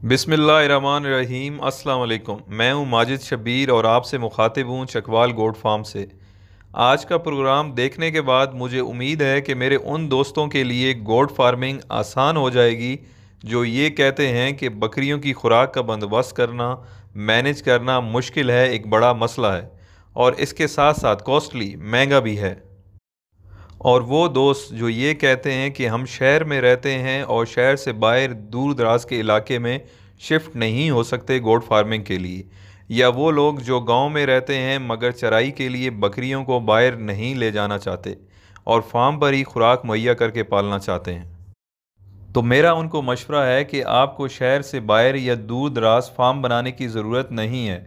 बिस्मिल्लाहिर्रहमानिर्रहीम। अस्सलाम वालेकुम। मैं हूं माजिद शब्बीर और आपसे मुखातिब हूं चकवाल गोट फार्म से। आज का प्रोग्राम देखने के बाद मुझे उम्मीद है कि मेरे उन दोस्तों के लिए गोट फार्मिंग आसान हो जाएगी जो ये कहते हैं कि बकरियों की खुराक का बंदोबस्त करना, मैनेज करना मुश्किल है, एक बड़ा मसला है और इसके साथ साथ कॉस्टली, महंगा भी है। और वो दोस्त जो ये कहते हैं कि हम शहर में रहते हैं और शहर से बाहर दूर दराज के इलाके में शिफ्ट नहीं हो सकते गोट फार्मिंग के लिए, या वो लोग जो गांव में रहते हैं मगर चराई के लिए बकरियों को बाहर नहीं ले जाना चाहते और फार्म पर ही खुराक मुहैया करके पालना चाहते हैं, तो मेरा उनको मशवरा है कि आपको शहर से बाहर या दूर दराज फार्म बनाने की ज़रूरत नहीं है।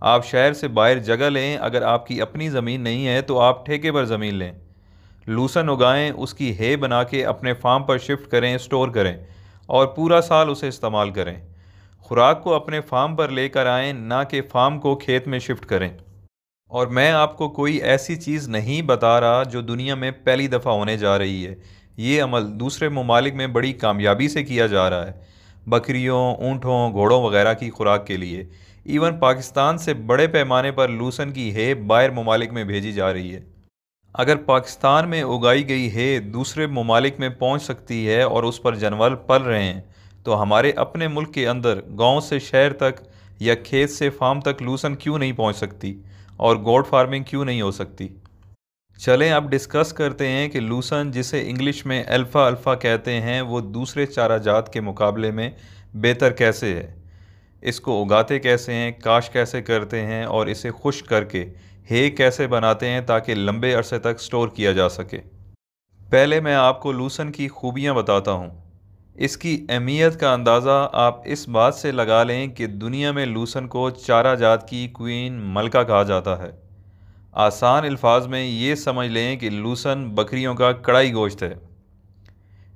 आप शहर से बाहर जगह लें, अगर आपकी अपनी ज़मीन नहीं है तो आप ठेके पर ज़मीन लें, लूसन उगाएं, उसकी है बना के अपने फार्म पर शिफ्ट करें, स्टोर करें और पूरा साल उसे इस्तेमाल करें। खुराक को अपने फार्म पर लेकर आएं, ना कि फार्म को खेत में शिफ्ट करें। और मैं आपको कोई ऐसी चीज़ नहीं बता रहा जो दुनिया में पहली दफ़ा होने जा रही है। ये अमल दूसरे ममालिक में बड़ी कामयाबी से किया जा रहा है, बकरियों, ऊँटों, घोड़ों वगैरह की खुराक के लिए। इवन पाकिस्तान से बड़े पैमाने पर लूसन की है बाहर ममालिक में भेजी जा रही है। अगर पाकिस्तान में उगाई गई है दूसरे ममालिक में पहुंच सकती है और उस पर जानवर पल रहे हैं, तो हमारे अपने मुल्क के अंदर गांव से शहर तक या खेत से फार्म तक लूसन क्यों नहीं पहुंच सकती और गोट फार्मिंग क्यों नहीं हो सकती। चलें अब डिस्कस करते हैं कि लूसन, जिसे इंग्लिश में अल्फ़ा अल्फ़ा कहते हैं, वो दूसरे चारा जात के मुकाबले में बेहतर कैसे है। इसको उगाते कैसे हैं, काश कैसे करते हैं और इसे खुश्क करके हे कैसे बनाते हैं ताकि लंबे अरसे तक स्टोर किया जा सके। पहले मैं आपको लूसन की खूबियाँ बताता हूँ। इसकी अहमियत का अंदाज़ा आप इस बात से लगा लें कि दुनिया में लूसन को चारा जात की क्वीन मलका कहा जाता है। आसान अल्फाज में ये समझ लें कि लूसन बकरियों का कड़ाई गोश्त है।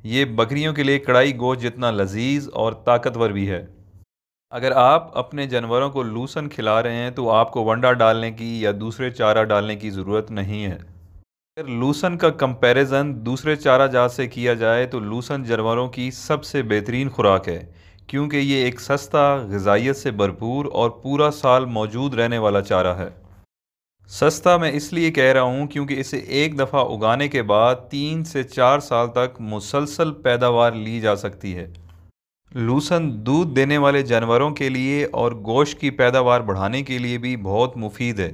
ये बकरियों के लिए कड़ाई गोश्त जितना लजीज और ताकतवर भी है। अगर आप अपने जानवरों को लूसन खिला रहे हैं तो आपको वंडा डालने की या दूसरे चारा डालने की ज़रूरत नहीं है। अगर लूसन का कंपैरिजन दूसरे चारा जात से किया जाए तो लूसन जानवरों की सबसे बेहतरीन खुराक है, क्योंकि ये एक सस्ता, ग़िज़ाइयत से भरपूर और पूरा साल मौजूद रहने वाला चारा है। सस्ता मैं इसलिए कह रहा हूँ क्योंकि इसे एक दफ़ा उगाने के बाद 3 से 4 साल तक मुसलसल पैदावार ली जा सकती है। लूसन दूध देने वाले जानवरों के लिए और गोश्त की पैदावार बढ़ाने के लिए भी बहुत मुफीद है।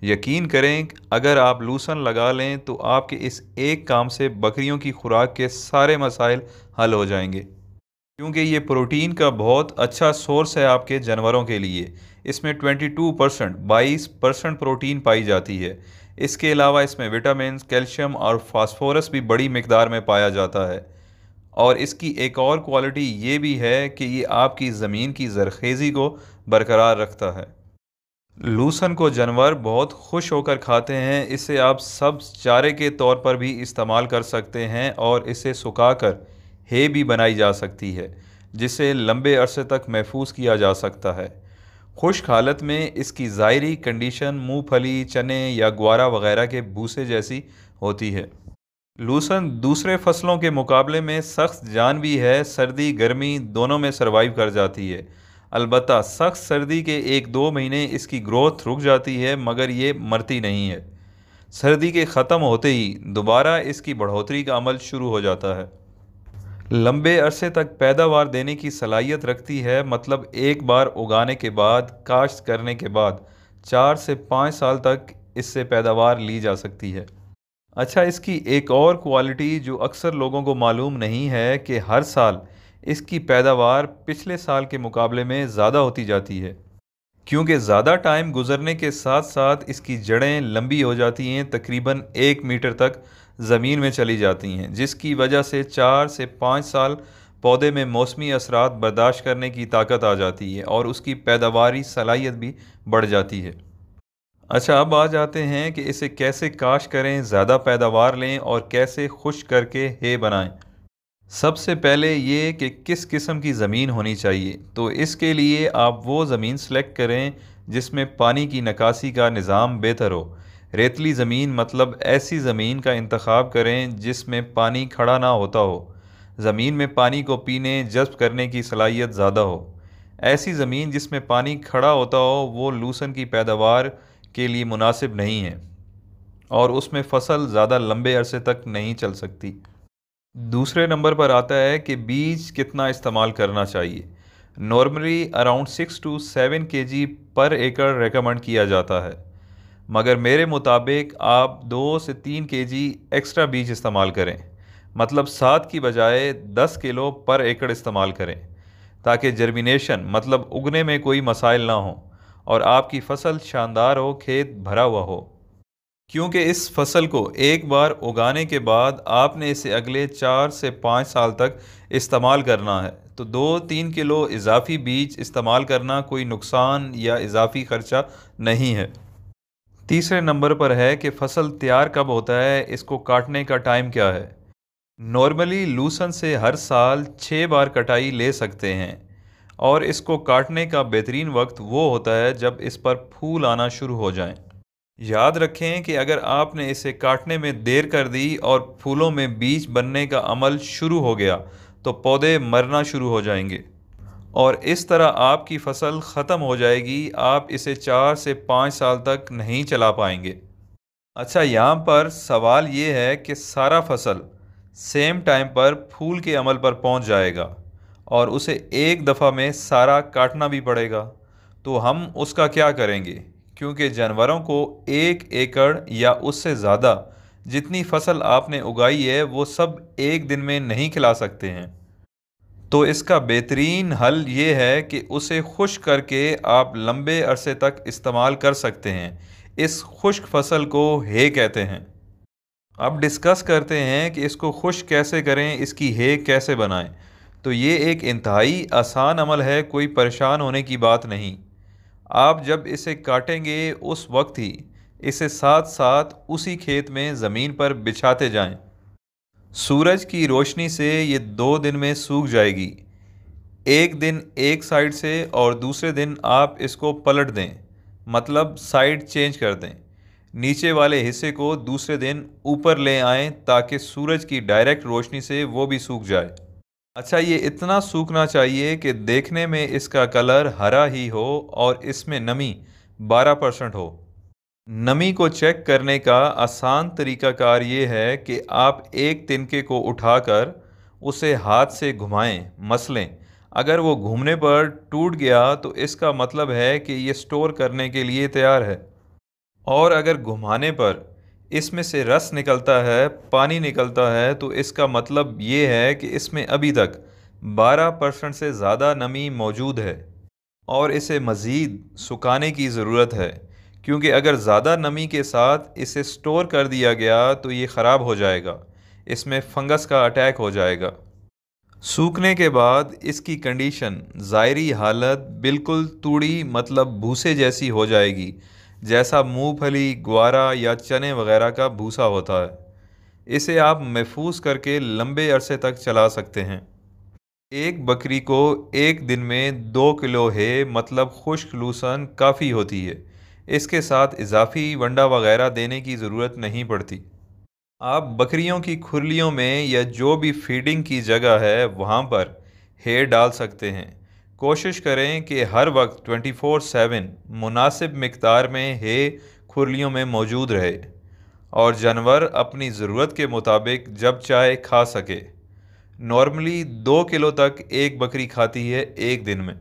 यकीन करें, अगर आप लूसन लगा लें तो आपके इस एक काम से बकरियों की खुराक के सारे मसाइल हल हो जाएंगे, क्योंकि ये प्रोटीन का बहुत अच्छा सोर्स है आपके जानवरों के लिए। इसमें 22% 22% प्रोटीन पाई जाती है। इसके अलावा इसमें विटामिन, कैल्शियम और फास्फोरस भी बड़ी मकदार में पाया जाता है। और इसकी एक और क्वालिटी ये भी है कि ये आपकी ज़मीन की ज़रखेज़ी को बरकरार रखता है। लूसन को जानवर बहुत खुश होकर खाते हैं। इसे आप सब्ज़ चारे के तौर पर भी इस्तेमाल कर सकते हैं और इसे सुखाकर है भी बनाई जा सकती है, जिसे लंबे अरसे तक महफूज किया जा सकता है। खुश्क हालत में इसकी ज़ाहिरी कंडीशन मूंगफली, चने या ग्वारा वगैरह के भूसे जैसी होती है। लूसन दूसरे फसलों के मुकाबले में सख्त जान भी है, सर्दी गर्मी दोनों में सरवाइव कर जाती है। अलबत्ता सख्त सर्दी के 1-2 महीने इसकी ग्रोथ रुक जाती है, मगर ये मरती नहीं है। सर्दी के ख़त्म होते ही दोबारा इसकी बढ़ोतरी का अमल शुरू हो जाता है। लंबे अरसे तक पैदावार देने की सलाहियत रखती है, मतलब एक बार उगाने के बाद, काश्त करने के बाद 4 से 5 साल तक इससे पैदावार ली जा सकती है। अच्छा, इसकी एक और क्वालिटी जो अक्सर लोगों को मालूम नहीं है कि हर साल इसकी पैदावार पिछले साल के मुकाबले में ज़्यादा होती जाती है, क्योंकि ज़्यादा टाइम गुजरने के साथ साथ इसकी जड़ें लंबी हो जाती हैं, तकरीबन 1 मीटर तक ज़मीन में चली जाती हैं, जिसकी वजह से 4 से 5 साल पौधे में मौसमी असरात बर्दाश्त करने की ताकत आ जाती है और उसकी पैदावारी सलाहियत भी बढ़ जाती है। अच्छा, अब आ जाते हैं कि इसे कैसे काश्त करें, ज़्यादा पैदावार लें और कैसे खुश्क करके है बनाएं। सबसे पहले ये कि किस किस्म की ज़मीन होनी चाहिए, तो इसके लिए आप वो ज़मीन सेलेक्ट करें जिसमें पानी की निकासी का निज़ाम बेहतर हो। रेतली ज़मीन मतलब ऐसी ज़मीन का इंतखाब करें जिसमें पानी खड़ा ना होता हो, ज़मीन में पानी को पीने जज़्ब करने की सलाहियत ज़्यादा हो। ऐसी ज़मीन जिसमें पानी खड़ा होता हो वो लूसन की पैदावार के लिए मुनासिब नहीं है और उसमें फसल ज़्यादा लंबे अरसे तक नहीं चल सकती। दूसरे नंबर पर आता है कि बीज कितना इस्तेमाल करना चाहिए। नॉर्मली अराउंड 6 to 7 kg पर एकड़ रेकमेंड किया जाता है, मगर मेरे मुताबिक आप 2 से 3 kg एक्स्ट्रा बीज इस्तेमाल करें, मतलब 7 की बजाय 10 किलो पर एकड़ इस्तेमाल करें, ताकि जर्मिनेशन मतलब उगने में कोई मसाइल ना हो और आपकी फसल शानदार हो, खेत भरा हुआ हो। क्योंकि इस फसल को एक बार उगाने के बाद आपने इसे अगले 4 से 5 साल तक इस्तेमाल करना है, तो 2-3 किलो इजाफी बीज इस्तेमाल करना कोई नुकसान या इजाफी खर्चा नहीं है। तीसरे नंबर पर है कि फसल तैयार कब होता है, इसको काटने का टाइम क्या है। नॉर्मली लूसन से हर साल 6 बार कटाई ले सकते हैं और इसको काटने का बेहतरीन वक्त वो होता है जब इस पर फूल आना शुरू हो जाएं। याद रखें कि अगर आपने इसे काटने में देर कर दी और फूलों में बीज बनने का अमल शुरू हो गया तो पौधे मरना शुरू हो जाएंगे और इस तरह आपकी फसल ख़त्म हो जाएगी। आप इसे 4 से 5 साल तक नहीं चला पाएंगे। अच्छा, यहाँ पर सवाल ये है कि सारा फसल सेम टाइम पर फूल के अमल पर पहुँच जाएगा और उसे एक दफ़ा में सारा काटना भी पड़ेगा, तो हम उसका क्या करेंगे? क्योंकि जानवरों को 1 एकड़ या उससे ज़्यादा जितनी फसल आपने उगाई है वो सब एक दिन में नहीं खिला सकते हैं। तो इसका बेहतरीन हल ये है कि उसे खुश्क करके आप लंबे अरसे तक इस्तेमाल कर सकते हैं। इस खुश्क फसल को हे कहते हैं। अब डिस्कस करते हैं कि इसको खुश्क कैसे करें, इसकी हे कैसे बनाएं। तो ये एक इंतहाई आसान अमल है, कोई परेशान होने की बात नहीं। आप जब इसे काटेंगे उस वक्त ही इसे साथ साथ उसी खेत में ज़मीन पर बिछाते जाएं। सूरज की रोशनी से ये 2 दिन में सूख जाएगी। एक दिन एक साइड से और दूसरे दिन आप इसको पलट दें, मतलब साइड चेंज कर दें। नीचे वाले हिस्से को दूसरे दिन ऊपर ले आएं ताकि सूरज की डायरेक्ट रोशनी से वो भी सूख जाए। अच्छा, ये इतना सूखना चाहिए कि देखने में इसका कलर हरा ही हो और इसमें नमी 12% हो। नमी को चेक करने का आसान तरीकाकार ये है कि आप एक तिनके को उठाकर उसे हाथ से घुमाएं, मसलें। अगर वो घूमने पर टूट गया तो इसका मतलब है कि ये स्टोर करने के लिए तैयार है, और अगर घुमाने पर इसमें से रस निकलता है, पानी निकलता है, तो इसका मतलब ये है कि इसमें अभी तक 12% से ज़्यादा नमी मौजूद है और इसे मज़ीद सुखाने की ज़रूरत है, क्योंकि अगर ज़्यादा नमी के साथ इसे स्टोर कर दिया गया तो ये ख़राब हो जाएगा, इसमें फंगस का अटैक हो जाएगा। सूखने के बाद इसकी कंडीशन ज़ायरी हालत बिल्कुल तूड़ी मतलब भूसे जैसी हो जाएगी, जैसा मूंगफली, ग्वारा या चने वगैरह का भूसा होता है। इसे आप महफूज करके लंबे अरसे तक चला सकते हैं। एक बकरी को एक दिन में 2 किलो है मतलब खुश्क लूसन काफ़ी होती है। इसके साथ इजाफी वंडा वगैरह देने की ज़रूरत नहीं पड़ती। आप बकरियों की खुरलियों में या जो भी फीडिंग की जगह है वहाँ पर हे डाल सकते हैं। कोशिश करें कि हर वक्त 24/7 मुनासिब मिकदार में हे खुरलियों में मौजूद रहे और जानवर अपनी ज़रूरत के मुताबिक जब चाहे खा सके। नॉर्मली 2 किलो तक एक बकरी खाती है एक दिन में,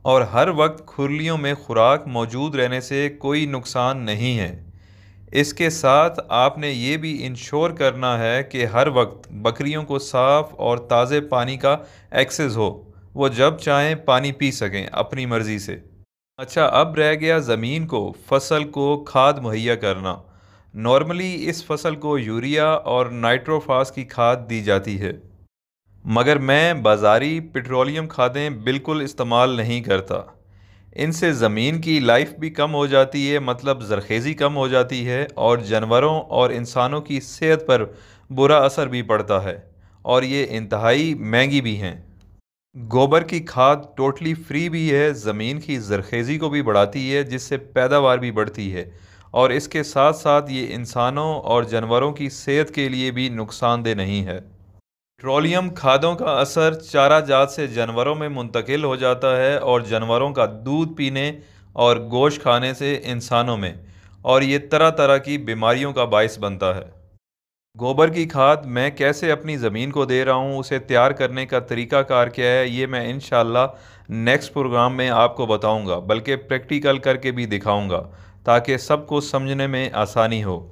और हर वक्त खुरलियों में खुराक मौजूद रहने से कोई नुकसान नहीं है। इसके साथ आपने ये भी इंश्योर करना है कि हर वक्त बकरियों को साफ़ और ताज़े पानी का एक्सेस हो, वो जब चाहें पानी पी सकें अपनी मर्ज़ी से। अच्छा, अब रह गया ज़मीन को फसल को खाद मुहैया करना। नॉर्मली इस फसल को यूरिया और नाइट्रोफास की खाद दी जाती है, मगर मैं बाज़ारी पेट्रोलियम खादें बिल्कुल इस्तेमाल नहीं करता। इनसे ज़मीन की लाइफ भी कम हो जाती है, मतलब ज़रखेज़ी कम हो जाती है, और जानवरों और इंसानों की सेहत पर बुरा असर भी पड़ता है, और ये इंतहाई महंगी भी हैं। गोबर की खाद टोटली फ्री भी है, ज़मीन की ज़रखेज़ी को भी बढ़ाती है जिससे पैदावार भी बढ़ती है, और इसके साथ साथ ये इंसानों और जानवरों की सेहत के लिए भी नुकसानदेह नहीं है। पेट्रोलियम खादों का असर चारा जात से जानवरों में मुंतकिल हो जाता है और जानवरों का दूध पीने और गोश्त खाने से इंसानों में, और ये तरह तरह की बीमारियों का बायस बनता है। गोबर की खाद मैं कैसे अपनी ज़मीन को दे रहा हूँ, उसे तैयार करने का तरीका कार क्या है, ये मैं इंशाल्लाह नेक्स्ट प्रोग्राम में आपको बताऊँगा, बल्कि प्रैक्टिकल करके भी दिखाऊँगा ताकि सबको समझने में आसानी हो।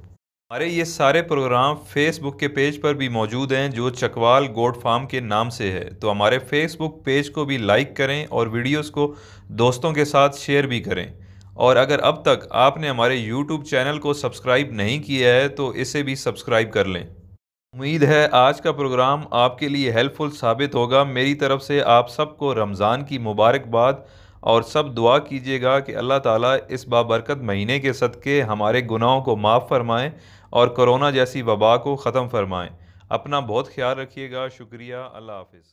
हमारे ये सारे प्रोग्राम फेसबुक के पेज पर भी मौजूद हैं जो चकवाल गोट फार्म के नाम से है, तो हमारे फेसबुक पेज को भी लाइक करें और वीडियोस को दोस्तों के साथ शेयर भी करें। और अगर अब तक आपने हमारे यूट्यूब चैनल को सब्सक्राइब नहीं किया है तो इसे भी सब्सक्राइब कर लें। उम्मीद है आज का प्रोग्राम आपके लिए हेल्पफुल साबित होगा। मेरी तरफ से आप सबको रमज़ान की मुबारकबाद, और सब दुआ कीजिएगा कि अल्लाह ताला इस बाबरकत महीने के सदक़े हमारे गुनाहों को माफ़ फरमाएँ और कोरोना जैसी वबा को ख़त्म फरमाएँ। अपना बहुत ख्याल रखिएगा। शुक्रिया। अल्लाह हाफ़िज़।